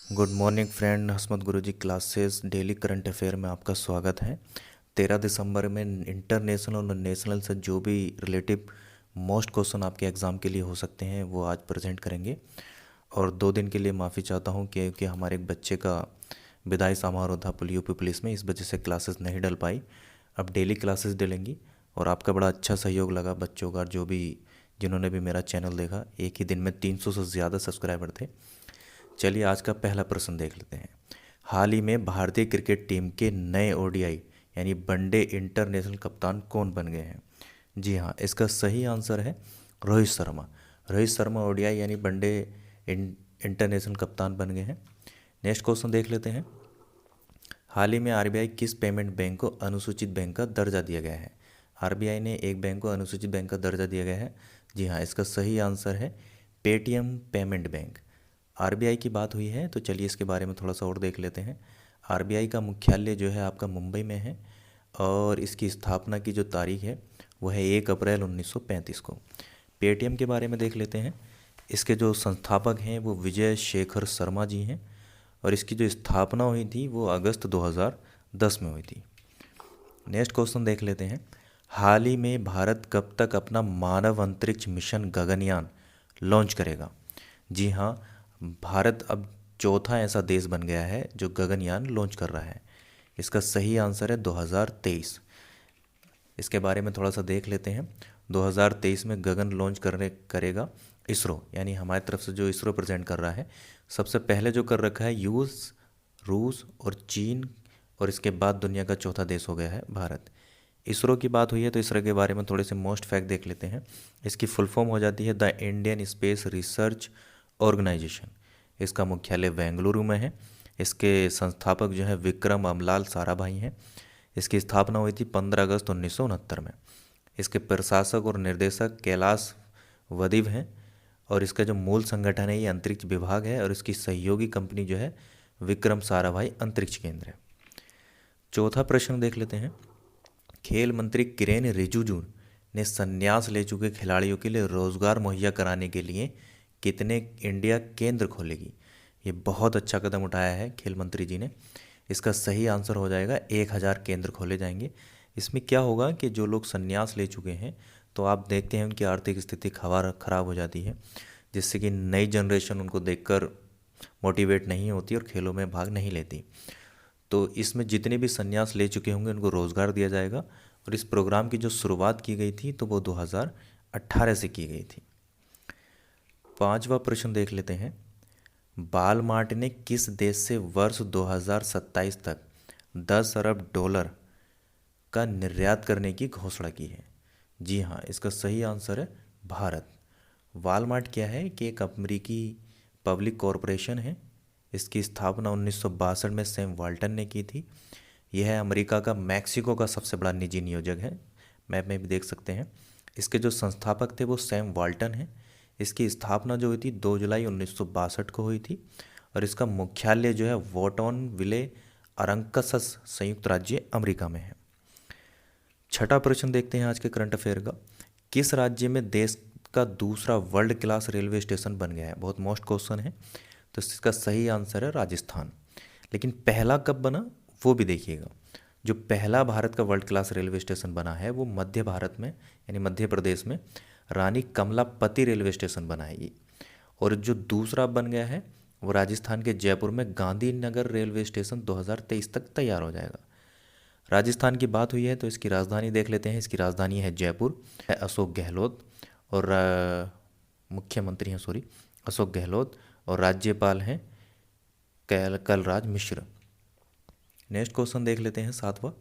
Good morning friend, हसमत गुरुजी classes daily current affair में आपका स्वागत है। 13 दिसंबर में इंटरनेशनल और नेशनल से जो भी रिलेटिव मोस्ट क्वेश्चन आपके एग्ज़ाम के लिए हो सकते हैं वो आज प्रेजेंट करेंगे। और 2 दिन के लिए माफ़ी चाहता हूँ क्योंकि हमारे एक बच्चे का विदाई समारोह था यूपी पुलिस में, इस वजह से क्लासेस नहीं डल पाई। अब डेली क्लासेस डलेंगी और आपका बड़ा अच्छा सहयोग लगा बच्चों का, जो भी जिन्होंने भी मेरा चैनल देखा। एक ही दिन में 300 से ज़्यादा सब्सक्राइबर थे। चलिए आज का पहला प्रश्न देख लेते हैं। हाल ही में भारतीय क्रिकेट टीम के नए ओडीआई यानी वनडे इंटरनेशनल कप्तान कौन बन गए हैं? जी हाँ, इसका सही आंसर है रोहित शर्मा। रोहित शर्मा ओडीआई यानी वनडे इंटरनेशनल कप्तान बन गए हैं। नेक्स्ट क्वेश्चन देख लेते हैं। हाल ही में आरबीआई किस पेमेंट बैंक को अनुसूचित बैंक का दर्जा दिया गया है? आरबीआई ने एक बैंक को अनुसूचित बैंक का दर्जा दिया गया है। जी हाँ, इसका सही आंसर है पेटीएम पेमेंट बैंक। आरबीआई की बात हुई है तो चलिए इसके बारे में थोड़ा सा और देख लेते हैं। आरबीआई का मुख्यालय जो है आपका मुंबई में है और इसकी स्थापना की जो तारीख है वो है 1 अप्रैल 1935 को। पेटीएम के बारे में देख लेते हैं। इसके जो संस्थापक हैं वो विजय शेखर शर्मा जी हैं और इसकी जो स्थापना हुई थी वो अगस्त 2010 में हुई थी। नेक्स्ट क्वेश्चन देख लेते हैं। हाल ही में भारत कब तक अपना मानव अंतरिक्ष मिशन गगनयान लॉन्च करेगा? जी हाँ, भारत अब चौथा ऐसा देश बन गया है जो गगनयान लॉन्च कर रहा है। इसका सही आंसर है 2023। इसके बारे में थोड़ा सा देख लेते हैं। 2023 में गगन लॉन्च करने करेगा इसरो, यानी हमारी तरफ से जो इसरो प्रेजेंट कर रहा है। सबसे पहले जो कर रखा है यूएस, रूस और चीन, और इसके बाद दुनिया का चौथा देश हो गया है भारत। इसरो की बात हुई है तो इसरो के बारे में थोड़े से मोस्ट फैक्ट देख लेते हैं। इसकी फुल फॉर्म हो जाती है the Indian space research organisation. इसका मुख्यालय बेंगलुरु में है। इसके संस्थापक जो है विक्रम अमलाल साराभाई हैं। इसकी स्थापना हुई थी 15 अगस्त 1969 में। इसके प्रशासक और निर्देशक कैलाश वदिव हैं और इसका जो मूल संगठन है ये अंतरिक्ष विभाग है और इसकी सहयोगी कंपनी जो है विक्रम साराभाई अंतरिक्ष केंद्र है। चौथा प्रश्न देख लेते हैं। खेल मंत्री किरेन रिजिजू ने संन्यास ले चुके खिलाड़ियों के लिए रोजगार मुहैया कराने के लिए कितने इंडिया केंद्र खोलेगी? ये बहुत अच्छा कदम उठाया है खेल मंत्री जी ने। इसका सही आंसर हो जाएगा 1000 केंद्र खोले जाएंगे। इसमें क्या होगा कि जो लोग संन्यास ले चुके हैं तो आप देखते हैं उनकी आर्थिक स्थिति खराब हो जाती है, जिससे कि नई जनरेशन उनको देखकर मोटिवेट नहीं होती और खेलों में भाग नहीं लेती। तो इसमें जितने भी संन्यास ले चुके होंगे उनको रोज़गार दिया जाएगा। और इस प्रोग्राम की जो शुरुआत की गई थी तो वो 2018 से की गई थी। पांचवा प्रश्न देख लेते हैं। वालमार्ट ने किस देश से वर्ष 2027 तक 10 अरब डॉलर का निर्यात करने की घोषणा की है? जी हाँ, इसका सही आंसर है भारत। वालमार्ट क्या है कि एक अमेरिकी पब्लिक कॉरपोरेशन है। इसकी स्थापना 1962 में सैम वाल्टन ने की थी। यह अमेरिका का मैक्सिको का सबसे बड़ा निजी नियोजक है। मैप में भी देख सकते हैं। इसके जो संस्थापक थे वो सैम वाल्टन हैं। इसकी स्थापना जो हुई थी 2 जुलाई 1962 को हुई थी और इसका मुख्यालय जो है वॉटन विले अरंकसस संयुक्त राज्य अमेरिका में है। छठा प्रश्न देखते हैं आज के करंट अफेयर का। किस राज्य में देश का दूसरा वर्ल्ड क्लास रेलवे स्टेशन बन गया है? बहुत मोस्ट क्वेश्चन है। तो इसका सही आंसर है राजस्थान। लेकिन पहला कब बना वो भी देखिएगा। जो पहला भारत का वर्ल्ड क्लास रेलवे स्टेशन बना है वो मध्य भारत में यानी मध्य प्रदेश में रानी कमलापति रेलवे स्टेशन बना है ये। और जो दूसरा बन गया है वो राजस्थान के जयपुर में गांधीनगर रेलवे स्टेशन 2023 तक तैयार हो जाएगा। राजस्थान की बात हुई है तो इसकी राजधानी देख लेते हैं। इसकी राजधानी है जयपुर। अशोक गहलोत और मुख्यमंत्री हैं अशोक गहलोत और राज्यपाल हैं कलराज मिश्र। नेक्स्ट क्वेश्चन देख लेते हैं सातवां।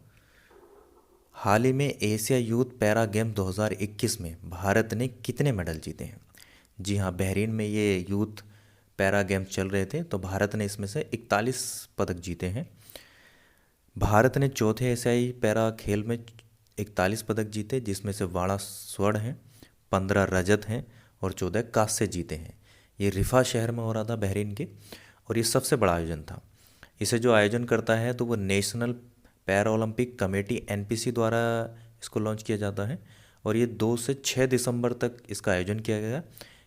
हाल ही में एशिया यूथ पैरा गेम 2021 में भारत ने कितने मेडल जीते हैं? जी हाँ, बहरीन में ये यूथ पैरा गेम्स चल रहे थे तो भारत ने इसमें से 41 पदक जीते हैं। भारत ने चौथे एशियाई पैरा खेल में 41 पदक जीते, जिसमें से 12 स्वर्ण हैं, 15 रजत हैं और 14 कांस्य जीते हैं। ये रिफा शहर में हो रहा था बहरीन के और ये सबसे बड़ा आयोजन था। इसे जो आयोजन करता है तो वो national para Olympic committee NPC द्वारा इसको लॉन्च किया जाता है और ये 2 से 6 दिसंबर तक इसका आयोजन किया गया।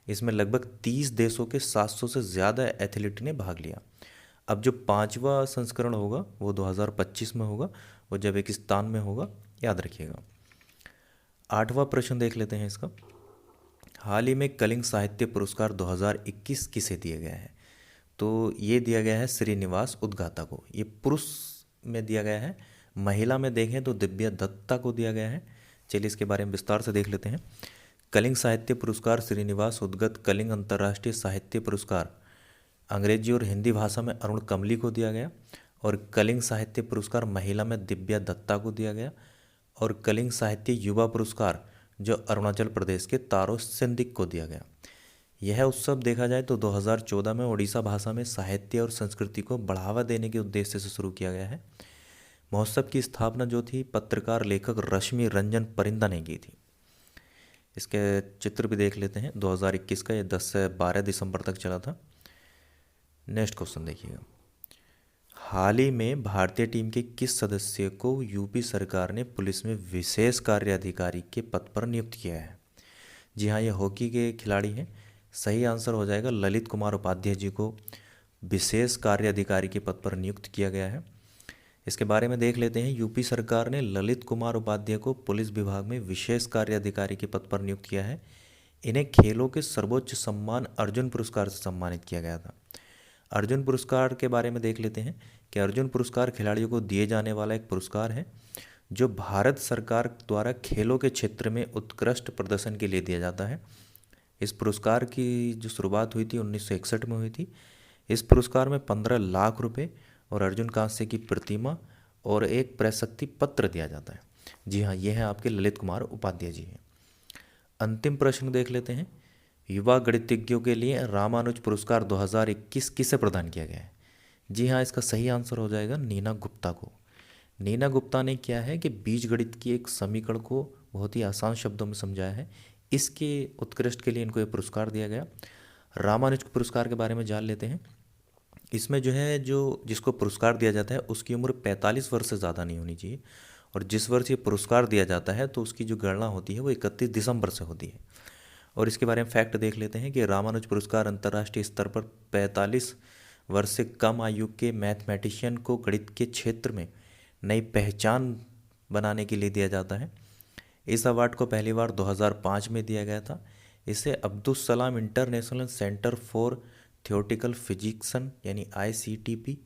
इसमें लगभग 30 देशों के 700 से ज़्यादा एथलीट ने भाग लिया। अब जो 5वां संस्करण होगा वो 2025 में होगा, वो उज्बेकिस्तान में होगा, याद रखिएगा। 8वां प्रश्न देख लेते हैं इसका। हाल ही में कलिंग साहित्य पुरस्कार 2021 किसे दिया गया है? तो ये दिया गया है श्रीनिवास उद्गाता को। ये पुरुष में दिया गया है। महिला में देखें तो दिव्या दत्ता को दिया गया है। चलिए इसके बारे में विस्तार से देख लेते हैं। कलिंग साहित्य पुरस्कार श्रीनिवास उद्गत कलिंग अंतर्राष्ट्रीय साहित्य पुरस्कार अंग्रेजी और हिंदी भाषा में अरुण कमली को दिया गया, और कलिंग साहित्य पुरस्कार महिला में दिव्या दत्ता को दिया गया, और कलिंग साहित्य युवा पुरस्कार जो अरुणाचल प्रदेश के तारो सिंधिक को दिया गया। यह उत्सव देखा जाए तो 2014 में ओडिशा भाषा में साहित्य और संस्कृति को बढ़ावा देने के उद्देश्य से शुरू किया गया है। महोत्सव की स्थापना जो थी पत्रकार लेखक रश्मि रंजन परिंदा ने की थी। इसके चित्र भी देख लेते हैं। 2021 का ये 10 से 12 दिसंबर तक चला था। नेक्स्ट क्वेश्चन देखिएगा। हाल ही में भारतीय टीम के किस सदस्य को यूपी सरकार ने पुलिस में विशेष कार्य अधिकारी के पद पर नियुक्त किया है? जी हाँ, ये हॉकी के खिलाड़ी हैं। सही आंसर हो जाएगा ललित कुमार उपाध्याय जी को विशेष कार्य अधिकारी के पद पर नियुक्त किया गया है। इसके बारे में देख लेते हैं। यूपी सरकार ने ललित कुमार उपाध्याय को पुलिस विभाग में विशेष कार्य अधिकारी के पद पर नियुक्त किया है। इन्हें खेलों के सर्वोच्च सम्मान अर्जुन पुरस्कार से सम्मानित किया गया था। अर्जुन पुरस्कार के बारे में देख लेते हैं कि अर्जुन पुरस्कार खिलाड़ियों को दिए जाने वाला एक पुरस्कार है जो भारत सरकार द्वारा खेलों के क्षेत्र में उत्कृष्ट प्रदर्शन के लिए दिया जाता है। इस पुरस्कार की जो शुरुआत हुई थी 1961 में हुई थी। इस पुरस्कार में 15 लाख रुपए और अर्जुन कांस्य की प्रतिमा और एक प्रशस्ति पत्र दिया जाता है। जी हाँ, ये है आपके ललित कुमार उपाध्याय जी हैं। अंतिम प्रश्न देख लेते हैं। युवा गणितज्ञों के लिए रामानुज पुरस्कार 2021 किसे प्रदान किया गया है? जी हाँ, इसका सही आंसर हो जाएगा नीना गुप्ता को। नीना गुप्ता ने क्या है कि बीजगणित की एक समीकरण को बहुत ही आसान शब्दों में समझाया है। इसके उत्कृष्ट के लिए इनको ये पुरस्कार दिया गया। रामानुज पुरस्कार के बारे में जान लेते हैं। इसमें जो है जो जिसको पुरस्कार दिया जाता है उसकी उम्र 45 वर्ष से ज़्यादा नहीं होनी चाहिए, और जिस वर्ष ये पुरस्कार दिया जाता है तो उसकी जो गणना होती है वो 31 दिसंबर से होती है। और इसके बारे में फैक्ट देख लेते हैं कि रामानुज पुरस्कार अंतर्राष्ट्रीय स्तर पर 45 वर्ष से कम आयु के मैथमेटिशियन को गणित के क्षेत्र में नई पहचान बनाने के लिए दिया जाता है। इस अवार्ड को पहली बार 2005 में दिया गया था। इसे Abdul Salam international centre for theoretical फिजिक्सन यानी ICTP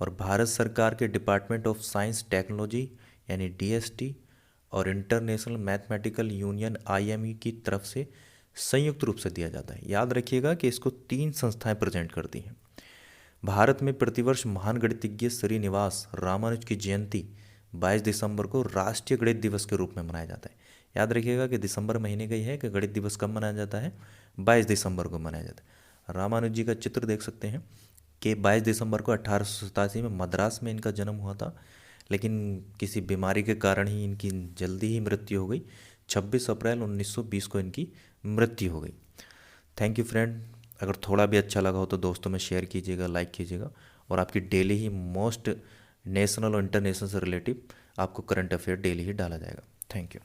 और भारत सरकार के डिपार्टमेंट ऑफ साइंस टेक्नोलॉजी यानी DST और इंटरनेशनल मैथमेटिकल यूनियन IME की तरफ से संयुक्त रूप से दिया जाता है। याद रखिएगा कि इसको 3 संस्थाएं प्रेजेंट करती हैं। भारत में प्रतिवर्ष महान गणितज्ञ श्रीनिवास रामानुज की जयंती 22 दिसंबर को राष्ट्रीय गणित दिवस के रूप में मनाया जाता है। याद रखिएगा कि दिसंबर महीने का ही है कि गणित दिवस कब मनाया जाता है, 22 दिसंबर को मनाया जाता है। रामानुज जी का चित्र देख सकते हैं कि 22 दिसंबर को 1887 में मद्रास में इनका जन्म हुआ था, लेकिन किसी बीमारी के कारण ही इनकी जल्दी ही मृत्यु हो गई। 26 अप्रैल 1920 को इनकी मृत्यु हो गई। Thank you friend. अगर थोड़ा भी अच्छा लगा हो तो दोस्तों में शेयर कीजिएगा, लाइक कीजिएगा, और आपकी डेली ही मोस्ट नेशनल और इंटरनेशनल से रिलेटिव आपको करंट अफेयर डेली ही डाला जाएगा। Thank you.